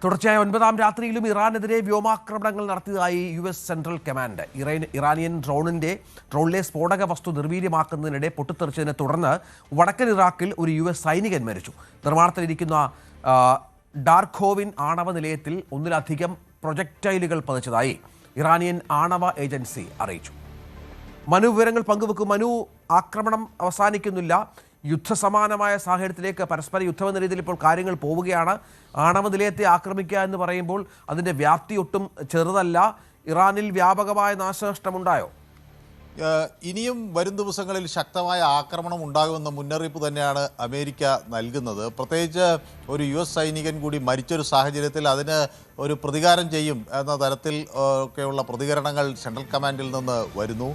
തുടർച്ചയായ 9ാം രാത്രിയിലും ഇറാനെതിരെ വ്യോമാക്രമണങ്ങൾ നടത്തിയതായി US സെൻട്രൽ കമാൻഡ്. ഇറാനിയൻ ഡ്രോണിലെ സ്ഫോടക വസ്തു നിർവീര്യമാക്കുന്നതിനിടെ പൊട്ടിത്തെറിച്ചതിനെ തുടർന്ന് വടക്കൻ ഇറാഖിൽ ഒരു US സൈനികൻ മരിച്ചു. നിർമ്മാണത്തിലിരിക്കുന്ന ഡാർഖോവിൻ ആണവ നിലയത്തിൽ ഒന്നിലധികം പ്രൊജക്ടൈലുകൾ പതിച്ചതായി ഇറാനിയൻ ആണവ ഏജൻസി അറിയിച്ചു. മനു വിവരങ്ങൾ പങ്കുവെക്കും. മനു, ആക്രമണം അവസാനിക്കുന്നില്ല. യുദ്ധസമാനമായ സാഹചര്യത്തിലേക്ക് പരസ്പര യുദ്ധമെന്ന രീതിയിൽ ഇപ്പോൾ കാര്യങ്ങൾ പോവുകയാണ്. ആണവ നിലയത്തെ ആക്രമിക്കുക എന്ന് പറയുമ്പോൾ അതിൻ്റെ വ്യാപ്തി ഒട്ടും ചെറുതല്ല. ഇറാനിൽ വ്യാപകമായ നാശനഷ്ടമുണ്ടായോ? ഇനിയും വരും ദിവസങ്ങളിൽ ശക്തമായ ആക്രമണം ഉണ്ടാകുമെന്ന മുന്നറിയിപ്പ് തന്നെയാണ് അമേരിക്ക നൽകുന്നത്. പ്രത്യേകിച്ച് ഒരു US സൈനികൻ കൂടി മരിച്ചൊരു സാഹചര്യത്തിൽ അതിന് ഒരു പ്രതികാരം ചെയ്യും എന്ന തരത്തിൽ ഒക്കെയുള്ള പ്രതികരണങ്ങൾ സെൻട്രൽ കമാൻഡിൽ നിന്ന് വരുന്നു.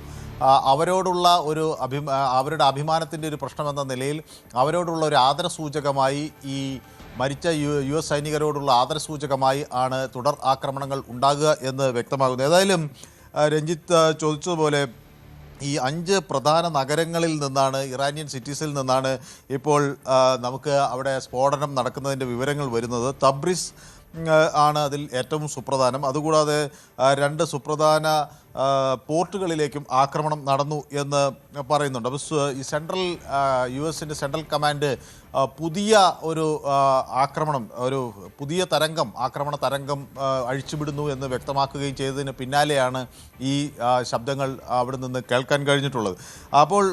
അവരോടുള്ള ഒരു അവരുടെ അഭിമാനത്തിൻ്റെ ഒരു പ്രശ്നമെന്ന നിലയിൽ അവരോടുള്ള ഒരു ആദരസൂചകമായി ഈ മരിച്ച US സൈനികരോടുള്ള ആദരസൂചകമായി ആണ് തുടർ ആക്രമണങ്ങൾ ഉണ്ടാകുക എന്ന് വ്യക്തമാകുന്നു. ഏതായാലും രഞ്ജിത്ത് ചോദിച്ചതുപോലെ ഈ 5 പ്രധാന നഗരങ്ങളിൽ നിന്നാണ്, ഇറാനിയൻ സിറ്റീസിൽ നിന്നാണ് ഇപ്പോൾ നമുക്ക് അവിടെ സ്ഫോടനം നടക്കുന്നതിൻ്റെ വിവരങ്ങൾ വരുന്നത്. തബ്രിസ് ആണ് അതിൽ ഏറ്റവും സുപ്രധാനം. അതുകൂടാതെ 2 സുപ്രധാന പോർട്ടുകളിലേക്കും ആക്രമണം നടന്നു എന്ന് പറയുന്നുണ്ട്. അപ്പോൾ ഈ US-ൻ്റെ സെൻട്രൽ കമാൻഡ് പുതിയ ഒരു പുതിയ ആക്രമണ തരംഗം അഴിച്ചുവിടുന്നു എന്ന് വ്യക്തമാക്കുകയും ചെയ്തതിന് പിന്നാലെയാണ് ഈ ശബ്ദങ്ങൾ അവിടെ നിന്ന് കേൾക്കാൻ കഴിഞ്ഞിട്ടുള്ളത്. അപ്പോൾ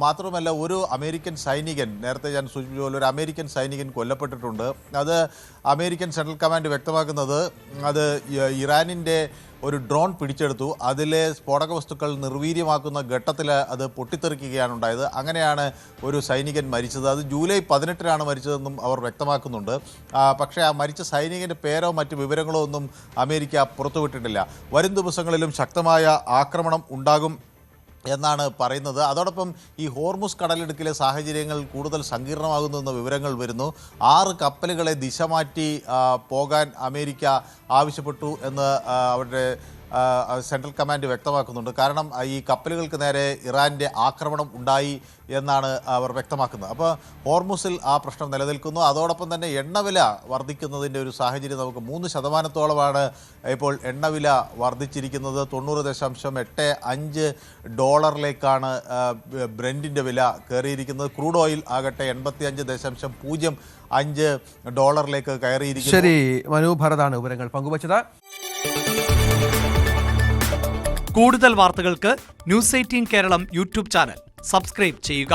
മാത്രമല്ല, ഒരു അമേരിക്കൻ സൈനികൻ, നേരത്തെ ഞാൻ സൂചിപ്പിച്ച പോലെ ഒരു അമേരിക്കൻ സൈനികൻ കൊല്ലപ്പെട്ടിട്ടുണ്ട്. അത് അമേരിക്കൻ സെൻട്രൽ കമാൻഡ് വ്യക്തമാക്കുന്നത് അത് ഇറാനിൻ്റെ ഒരു ഡ്രോൺ പിടിച്ചെടുത്തു. അതിലെ സ്ഫോടക വസ്തുക്കൾ നിർവീര്യമാക്കുന്ന ഘട്ടത്തിൽ അത് പൊട്ടിത്തെറിക്കുകയാണ് ഉണ്ടായത്. അങ്ങനെയാണ് ഒരു സൈനികൻ മരിച്ചത്. അത് ജൂലൈ 18-നാണ് മരിച്ചതെന്നും അവർ വ്യക്തമാക്കുന്നുണ്ട്. പക്ഷേ ആ മരിച്ച സൈനികൻ്റെ പേരോ മറ്റ് വിവരങ്ങളോ ഒന്നും അമേരിക്ക പുറത്തുവിട്ടിട്ടില്ല. വരും ദിവസങ്ങളിലും ശക്തമായ ആക്രമണം ഉണ്ടാകും എന്നാണ് പറയുന്നത്. അതോടൊപ്പം ഈ ഹോർമുസ് കടലിടുക്കിലെ സാഹചര്യങ്ങൾ കൂടുതൽ സങ്കീർണമാകുന്നുവെന്ന വിവരങ്ങൾ വരുന്നു. 6 കപ്പലുകളെ ദിശ മാറ്റി പോകാൻ അമേരിക്ക ആവശ്യപ്പെട്ടു എന്ന് അവരുടെ സെൻട്രൽ കമാൻഡ് വ്യക്തമാക്കുന്നുണ്ട്. കാരണം ഈ കപ്പലുകൾക്ക് നേരെ ഇറാൻ്റെ ആക്രമണം ഉണ്ടായി എന്നാണ് അവർ വ്യക്തമാക്കുന്നത്. അപ്പോൾ ഹോർമുസിൽ ആ പ്രശ്നം നിലനിൽക്കുന്നു. അതോടൊപ്പം തന്നെ എണ്ണവില വർദ്ധിക്കുന്നതിൻ്റെ ഒരു സാഹചര്യം നമുക്ക് 3% ഇപ്പോൾ എണ്ണവില വർദ്ധിച്ചിരിക്കുന്നത്. $90.85 ബ്രെൻഡിൻ്റെ വില കയറിയിരിക്കുന്നത്. ക്രൂഡ് ഓയിൽ ആകട്ടെ $85.05 കയറിയിരിക്കുന്നു. ശരി, മനു ഭരതാണ് വിവരങ്ങൾ പങ്കുവച്ചത്. കൂടുതൽ വാർത്തകൾക്ക് News 18 Keralam YouTube channel subscribe ചെയ്യുക.